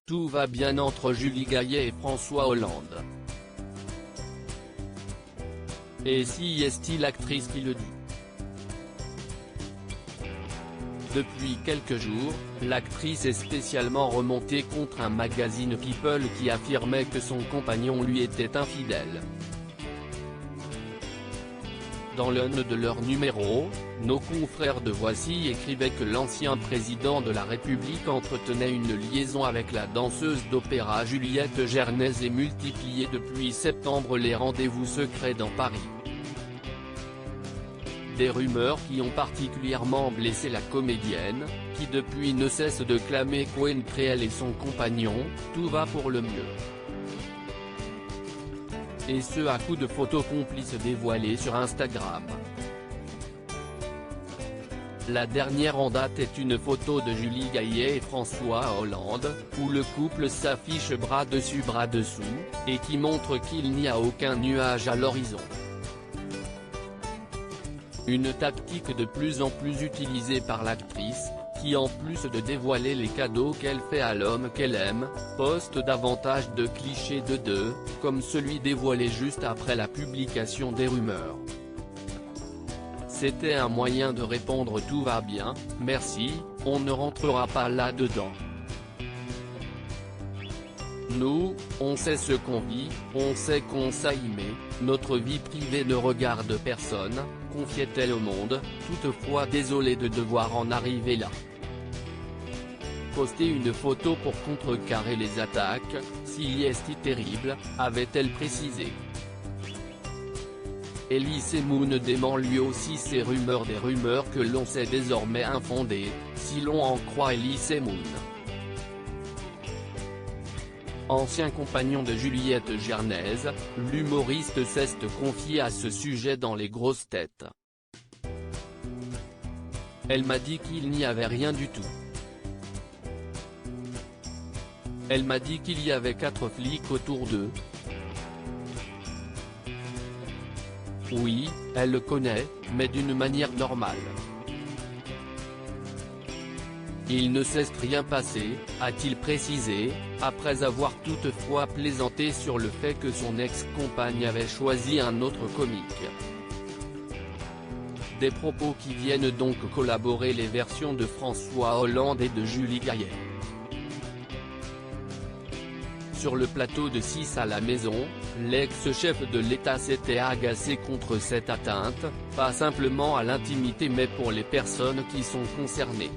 Tout va bien entre Julie Gaillet et François Hollande. Et si est-il l'actrice qui le dit? Depuis quelques jours, l'actrice est spécialement remontée contre un magazine People qui affirmait que son compagnon lui était infidèle. Dans l'un de leurs numéros, nos confrères de Voici écrivaient que l'ancien président de la République entretenait une liaison avec la danseuse d'opéra Juliette Gernaise et multipliait depuis septembre les rendez-vous secrets dans Paris. Des rumeurs qui ont particulièrement blessé la comédienne, qui depuis ne cesse de clamer qu'entre elle et son compagnon, tout va pour le mieux. Et ce à coups de photos complices dévoilées sur Instagram. La dernière en date est une photo de Julie Gaillet et François Hollande, où le couple s'affiche bras dessus bras dessous, et qui montre qu'il n'y a aucun nuage à l'horizon. Une tactique de plus en plus utilisée par l'actrice, qui en plus de dévoiler les cadeaux qu'elle fait à l'homme qu'elle aime, poste davantage de clichés de deux, comme celui dévoilé juste après la publication des rumeurs. C'était un moyen de répondre « tout va bien, merci, on ne rentrera pas là-dedans ». Nous, on sait ce qu'on vit, on sait qu'on s'aimait, notre vie privée ne regarde personne, confiait-elle au Monde, toutefois désolée de devoir en arriver là. Poster une photo pour contrecarrer les attaques, si est terrible, avait-elle précisé. Elise Moon dément lui aussi ces rumeurs, des rumeurs que l'on sait désormais infondées, si l'on en croit Elise Moon. Ancien compagnon de Juliette Gernaise, l'humoriste s'est confié à ce sujet dans Les Grosses Têtes. Elle m'a dit qu'il n'y avait rien du tout. Elle m'a dit qu'il y avait 4 flics autour d'eux. Oui, elle le connaît, mais d'une manière normale. Il ne s'est rien passé, a-t-il précisé, après avoir toutefois plaisanté sur le fait que son ex-compagne avait choisi un autre comique. Des propos qui viennent donc collaborer les versions de François Hollande et de Julie Gaillet. Sur le plateau de 6 à la maison, l'ex-chef de l'État s'était agacé contre cette atteinte, pas simplement à l'intimité mais pour les personnes qui sont concernées.